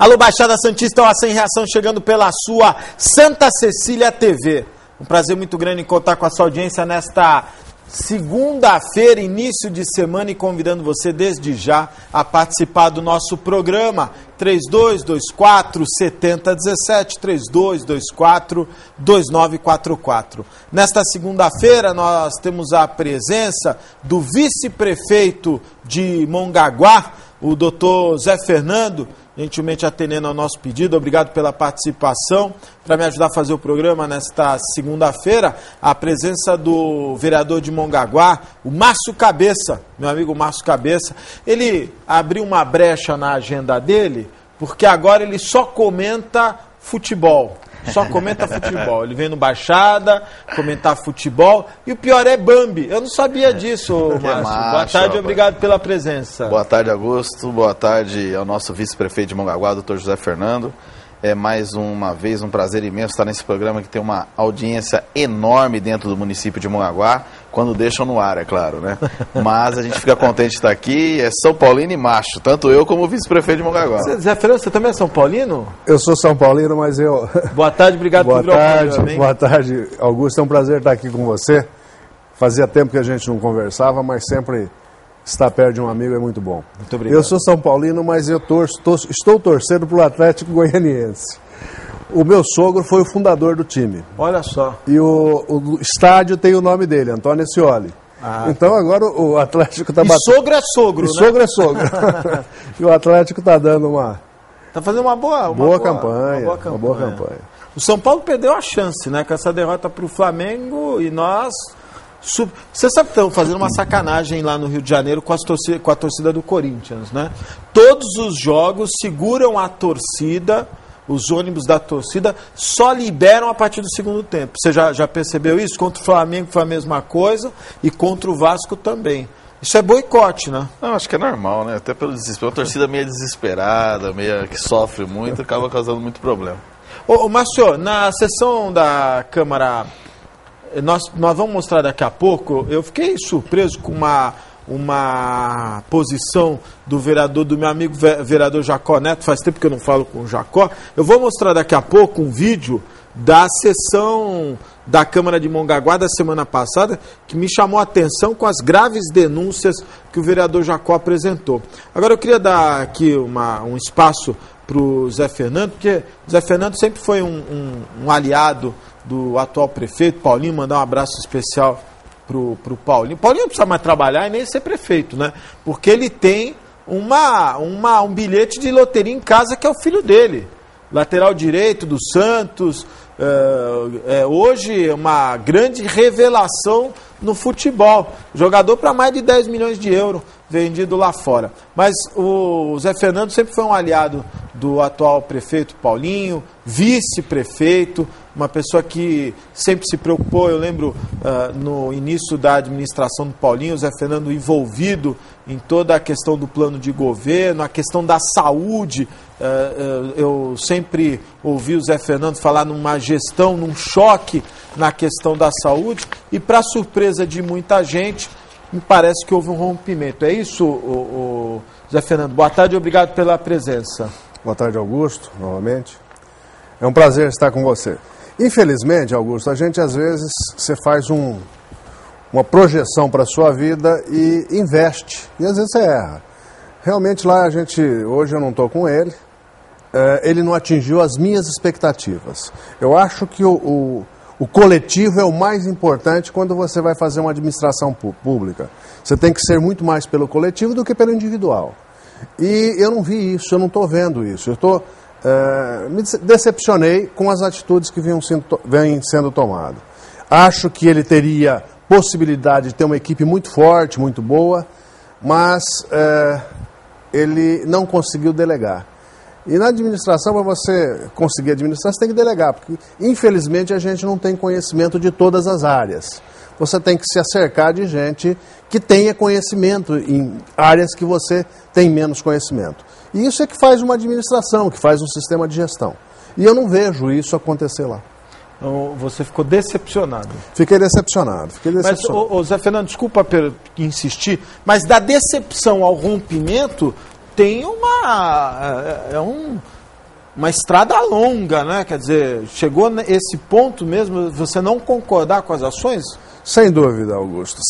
Alô, Baixada Santista, a Sem Reação chegando pela sua Santa Cecília TV. Um prazer muito grande em contar com a sua audiência nesta segunda-feira, início de semana, e convidando você desde já a participar do nosso programa 3224-7017, 3224-2944. Nesta segunda-feira nós temos a presença do vice-prefeito de Mongaguá, o doutor Zé Fernando, gentilmente atendendo ao nosso pedido. Obrigado pela participação. Para me ajudar a fazer o programa nesta segunda-feira, a presença do vereador de Mongaguá, o Márcio Cabeça, meu amigo Márcio Cabeça. Ele abriu uma brecha na agenda dele, porque agora ele só comenta futebol. Só comenta futebol. Ele vem no Baixada comentar futebol. E o pior é Bambi. Eu não sabia disso, Márcio. Boa tarde e obrigado pela presença. Boa tarde, Augusto. Boa tarde ao nosso vice-prefeito de Mongaguá, doutor José Fernando. É mais uma vez um prazer imenso estar nesse programa que tem uma audiência enorme dentro do município de Mongaguá, quando deixam no ar, é claro, né? Mas a gente fica contente de estar aqui, é São Paulino e macho, tanto eu como o vice-prefeito de Mongaguá. Zé Fernando, você também é São Paulino? Eu sou São Paulino, mas eu... Boa tarde, obrigado por vir ao programa. Boa tarde, Augusto, é um prazer estar aqui com você. Fazia tempo que a gente não conversava, mas sempre estar perto de um amigo é muito bom. Muito obrigado. Eu sou São Paulino, mas eu estou torcendo para o Atlético Goianiense. O meu sogro foi o fundador do time. Olha só. E o estádio tem o nome dele, Antônio Scioli. Então agora o Atlético está batendo. Sogro é sogro, né? Sogro é sogro. E o Atlético está dando uma... Está fazendo uma boa campanha. O São Paulo perdeu a chance, né? Com essa derrota para o Flamengo, e nós... Você sabe que estão fazendo uma sacanagem lá no Rio de Janeiro com a torcida do Corinthians, né? Todos os jogos seguram a torcida, os ônibus da torcida só liberam a partir do segundo tempo. Você já percebeu isso? Contra o Flamengo foi a mesma coisa e contra o Vasco também. Isso é boicote, né? Não, acho que é normal, né? Até pelo desespero. Uma torcida meio desesperada, meio que sofre muito, acaba causando muito problema. Ô Márcio, na sessão da Câmara... Nós vamos mostrar daqui a pouco. Eu fiquei surpreso com uma posição do vereador, do meu amigo vereador Jacó Neto. Faz tempo que eu não falo com o Jacó. Eu vou mostrar daqui a pouco um vídeo da sessão da Câmara de Mongaguá da semana passada, que me chamou a atenção com as graves denúncias que o vereador Jacó apresentou. Agora eu queria dar aqui um espaço para o Zé Fernando, porque o Zé Fernando sempre foi um aliado do atual prefeito, Paulinho. Mandar um abraço especial pro Paulinho. Paulinho não precisa mais trabalhar e nem ser prefeito, né? Porque ele tem um bilhete de loteria em casa, que é o filho dele. Lateral direito do Santos. Hoje uma grande revelação no futebol. Jogador para mais de 10 milhões de euros vendido lá fora. Mas o Zé Fernando sempre foi um aliado do atual prefeito Paulinho, vice-prefeito, uma pessoa que sempre se preocupou. Eu lembro no início da administração do Paulinho, o Zé Fernando envolvido em toda a questão do plano de governo, a questão da saúde. Eu sempre ouvi o Zé Fernando falar numa gestão, num choque na questão da saúde, e para surpresa de muita gente, me parece que houve um rompimento. É isso, o Zé Fernando? Boa tarde e obrigado pela presença. Boa tarde, Augusto, novamente. É um prazer estar com você. Infelizmente, Augusto, a gente às vezes você faz uma projeção para a sua vida e investe, e às vezes você erra. Realmente lá hoje eu não estou com ele, ele não atingiu as minhas expectativas. Eu acho que o coletivo é o mais importante quando você vai fazer uma administração pública. Você tem que ser muito mais pelo coletivo do que pelo individual. E eu não vi isso, eu não estou vendo isso. Me decepcionei com as atitudes que vêm sendo tomadas. Acho que ele teria possibilidade de ter uma equipe muito forte, muito boa, mas ele não conseguiu delegar. E na administração, para você conseguir administrar, você tem que delegar, porque infelizmente a gente não tem conhecimento de todas as áreas. Você tem que se acercar de gente que tenha conhecimento em áreas que você tem menos conhecimento. E isso é que faz uma administração, que faz um sistema de gestão. E eu não vejo isso acontecer lá. Então, você ficou decepcionado? Fiquei decepcionado. Mas, Zé Fernando, desculpa por insistir, mas da decepção ao rompimento tem uma estrada longa, né? Quer dizer, chegou nesse ponto mesmo, você não concordar com as ações? Sem dúvida, Augusto.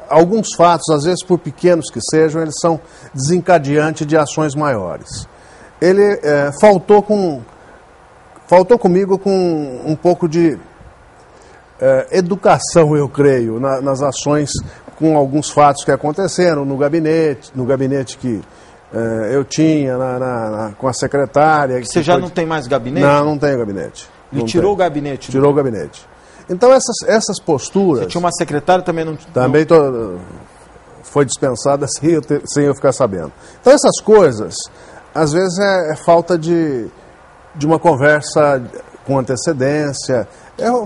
Alguns fatos, às vezes por pequenos que sejam, eles são desencadeantes de ações maiores. Ele faltou comigo com um pouco de educação, eu creio, nas ações, com alguns fatos que aconteceram no gabinete que eu tinha, com a secretária. Você já não tem mais gabinete? Não tenho gabinete. Ele tirou o gabinete? Tirou o gabinete. Então essas posturas... Você tinha uma secretária também não... Também foi dispensada sem eu ficar sabendo. Então essas coisas, às vezes é falta de uma conversa com antecedência,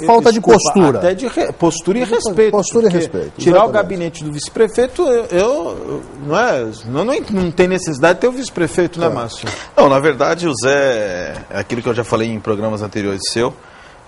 falta de postura. Até de postura e respeito. Postura e respeito. Tirar exatamente. o gabinete do vice-prefeito, não tem necessidade de ter o vice-prefeito, né, Márcio? Não, na verdade, o Zé, aquilo que eu já falei em programas anteriores seu,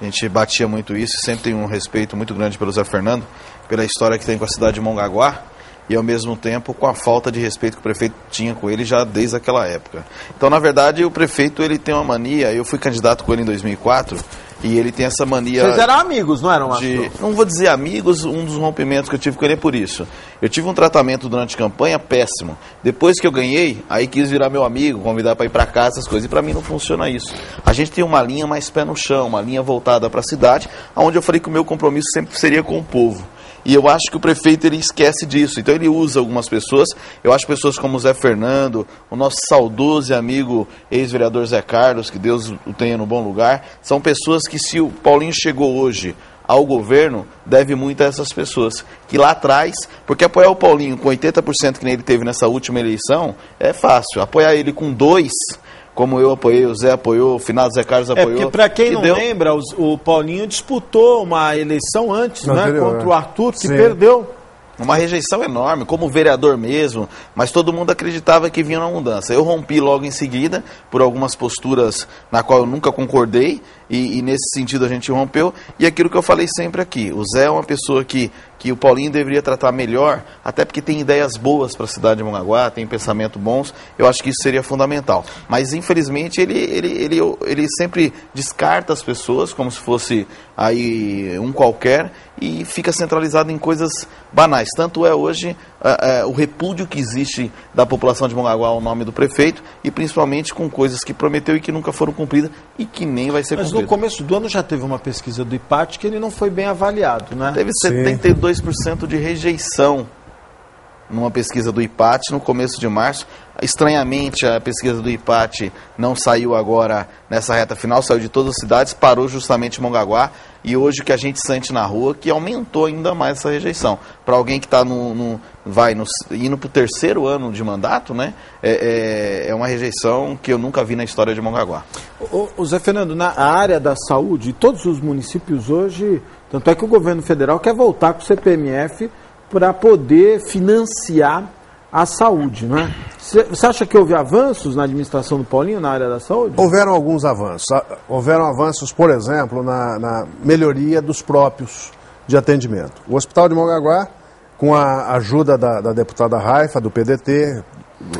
a gente batia muito isso, sempre tem um respeito muito grande pelo Zé Fernando, pela história que tem com a cidade de Mongaguá, e ao mesmo tempo com a falta de respeito que o prefeito tinha com ele já desde aquela época. Então, na verdade, o prefeito ele tem uma mania, eu fui candidato com ele em 2004, e ele tem essa mania... Vocês eram amigos, não eram, Márcio? Não vou dizer amigos, um dos rompimentos que eu tive com ele é por isso. Eu tive um tratamento durante a campanha péssimo. Depois que eu ganhei, aí quis virar meu amigo, convidar para ir para casa, essas coisas. E para mim não funciona isso. A gente tem uma linha mais pé no chão, uma linha voltada para a cidade, onde eu falei que o meu compromisso sempre seria com o povo. E eu acho que o prefeito ele esquece disso. Então ele usa algumas pessoas. Eu acho pessoas como o Zé Fernando, o nosso saudoso e amigo ex-vereador Zé Carlos, que Deus o tenha no bom lugar. São pessoas que, se o Paulinho chegou hoje ao governo, deve muito a essas pessoas. Que lá atrás, porque apoiar o Paulinho com 80% que nem ele teve nessa última eleição, é fácil. Apoiar ele com 2%, como eu apoiei, o Zé apoiou, o finado Zé Carlos apoiou. Porque, para quem não lembra, o Paulinho disputou uma eleição antes, contra o Arthur, que perdeu. Uma rejeição enorme, como vereador mesmo, mas todo mundo acreditava que vinha uma mudança. Eu rompi logo em seguida, por algumas posturas na qual eu nunca concordei, e nesse sentido a gente rompeu, e aquilo que eu falei sempre aqui, o Zé é uma pessoa que o Paulinho deveria tratar melhor, até porque tem ideias boas para a cidade de Mongaguá, tem pensamento bons, eu acho que isso seria fundamental. Mas infelizmente ele sempre descarta as pessoas como se fosse aí um qualquer, e fica centralizado em coisas banais. Tanto é hoje o repúdio que existe da população de Mongaguá ao nome do prefeito, e principalmente com coisas que prometeu e que nunca foram cumpridas e que nem vai ser cumprida. Mas no começo do ano já teve uma pesquisa do IPAT que ele não foi bem avaliado, né? Teve 72% de rejeição numa pesquisa do IPAT no começo de março. Estranhamente, a pesquisa do IPAT não saiu agora nessa reta final, saiu de todas as cidades, parou justamente em Mongaguá, e hoje o que a gente sente na rua que aumentou ainda mais essa rejeição. Para alguém que está indo para o 3º ano de mandato, né, é uma rejeição que eu nunca vi na história de Mongaguá. O Zé Fernando, na área da saúde, todos os municípios hoje, tanto é que o governo federal quer voltar com o CPMF para poder financiar a saúde, não é? Você acha que houve avanços na administração do Paulinho na área da saúde? Houveram alguns avanços. Houveram avanços, por exemplo, na melhoria dos próprios de atendimento. O Hospital de Mongaguá, com a ajuda da deputada Raifa, do PDT,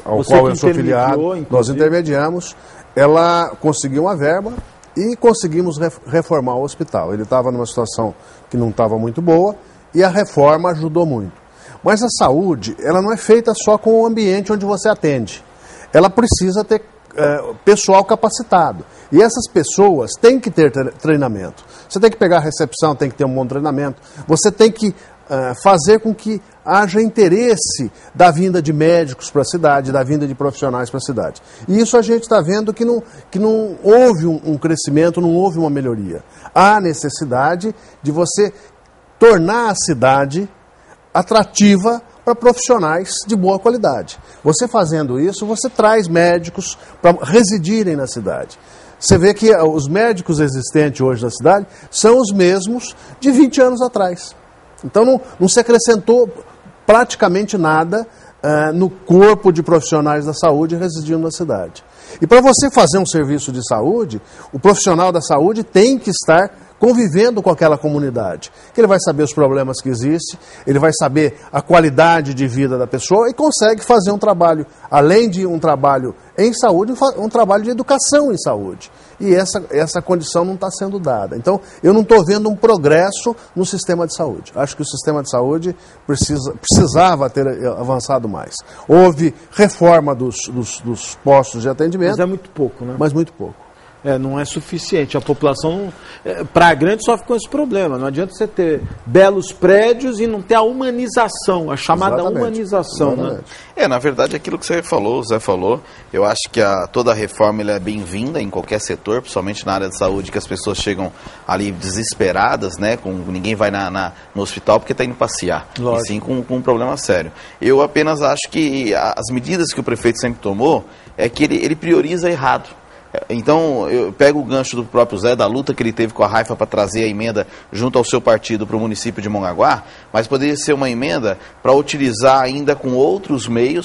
ao qual eu sou filiado, nós intermediamos, ela conseguiu uma verba e conseguimos reformar o hospital. Ele estava numa situação que não estava muito boa e a reforma ajudou muito. Mas a saúde, ela não é feita só com o ambiente onde você atende. Ela precisa ter pessoal capacitado. E essas pessoas têm que ter treinamento. Você tem que pegar a recepção, tem que ter um bom treinamento. Você tem que fazer com que haja interesse da vinda de médicos para a cidade, da vinda de profissionais para a cidade. E isso a gente está vendo que não houve um crescimento, não houve uma melhoria. Há necessidade de você tornar a cidade atrativa para profissionais de boa qualidade. Você fazendo isso, você traz médicos para residirem na cidade. Você vê que os médicos existentes hoje na cidade são os mesmos de 20 anos atrás. Então não se acrescentou praticamente nada no corpo de profissionais da saúde residindo na cidade. E para você fazer um serviço de saúde, o profissional da saúde tem que estar convivendo com aquela comunidade. Que ele vai saber os problemas que existem, ele vai saber a qualidade de vida da pessoa e consegue fazer um trabalho, além de um trabalho em saúde, um trabalho de educação em saúde. E essa condição não está sendo dada. Então, eu não estou vendo um progresso no sistema de saúde. Acho que o sistema de saúde precisava ter avançado mais. Houve reforma dos postos de atendimento. Mas é muito pouco, né? Mas muito pouco. Não é suficiente. A população, para a grande, sofre com esse problema. Não adianta você ter belos prédios e não ter a humanização, a chamada humanização. Né? Na verdade, aquilo que você falou, o Zé falou, eu acho que toda a reforma é bem-vinda em qualquer setor, principalmente na área de saúde, que as pessoas chegam ali desesperadas, né? Ninguém vai no hospital porque está indo passear. Lógico. E sim com um problema sério. Eu apenas acho que as medidas que o prefeito sempre tomou é que ele prioriza errado. Então, eu pego o gancho do próprio Zé, da luta que ele teve com a Raifa para trazer a emenda junto ao seu partido para o município de Mongaguá, mas poderia ser uma emenda para utilizar ainda com outros meios,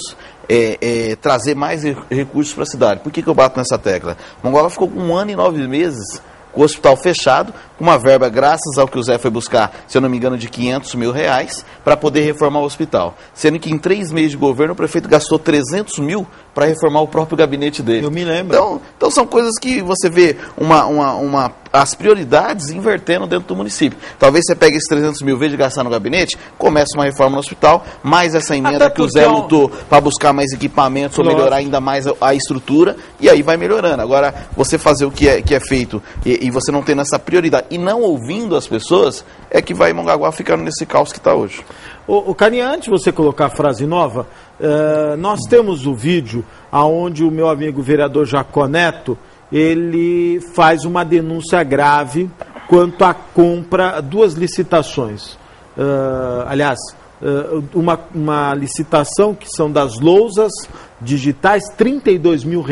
trazer mais recursos para a cidade. Por que eu bato nessa tecla? Mongaguá ficou com 1 ano e 9 meses com o hospital fechado, com uma verba, graças ao que o Zé foi buscar, se eu não me engano, de R$500 mil, para poder reformar o hospital. Sendo que em 3 meses de governo, o prefeito gastou R$300 mil para reformar o próprio gabinete dele. Eu me lembro. Então são coisas que você vê as prioridades invertendo dentro do município. Talvez você pegue esses R$300 mil, em vez de gastar no gabinete, comece uma reforma no hospital, mais essa emenda que o Zé lutou para buscar mais equipamentos ou melhorar ainda mais a estrutura, e aí vai melhorando. Agora, você fazer o que é feito e você não tendo essa prioridade e não ouvindo as pessoas, é que vai Mongaguá ficando nesse caos que está hoje. O Carinha, antes de você colocar a frase nova, nós temos o vídeo onde o meu amigo vereador Jacó Neto, ele faz uma denúncia grave quanto à compra, 2 licitações. Aliás, uma licitação que são das lousas digitais, R$32 mil.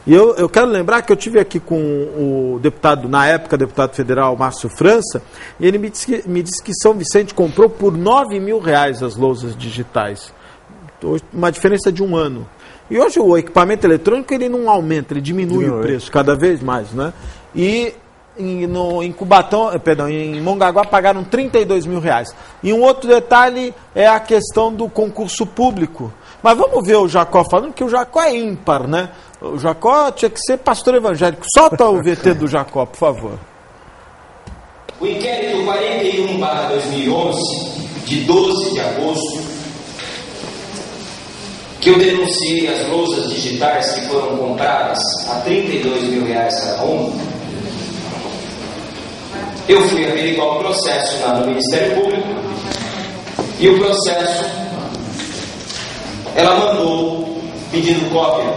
E eu quero lembrar que eu tive aqui com o deputado, na época, deputado federal Márcio França, e ele me disse que São Vicente comprou por R$9 mil as lousas digitais. Uma diferença de 1 ano. E hoje o equipamento eletrônico ele não aumenta, ele diminui o preço cada vez mais, né? E em Cubatão, em Mongaguá pagaram R$32 mil. E um outro detalhe é a questão do concurso público. Mas vamos ver o Jacó falando, que o Jacó é ímpar, né? O Jacó tinha que ser pastor evangélico. Solta o VT do Jacó, por favor. O inquérito 41/2011, de 12 de agosto, que eu denunciei as lousas digitais que foram compradas a R$32 mil cada uma, eu fui averiguar o processo lá no Ministério Público, e o processo, ela mandou pedindo cópia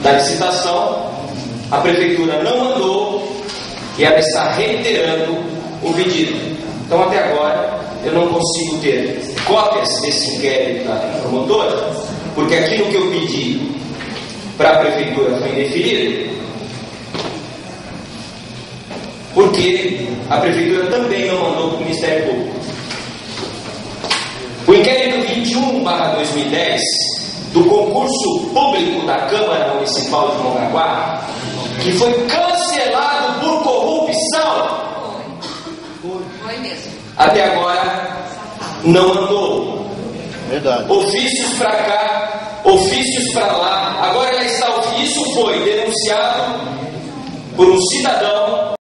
da licitação, a prefeitura não mandou e ela está reiterando o pedido. Então, até agora, eu não consigo ter cópias desse inquérito da promotora, porque aquilo que eu pedi para a prefeitura foi indeferido, porque a prefeitura também não mandou para o Ministério Público. O inquérito 21/2010 do concurso público da Câmara Municipal de Mongaguá, que foi cancelado por corrupção, até agora não andou. Verdade. Ofícios para cá, ofícios para lá. Agora ela está. Isso foi denunciado por um cidadão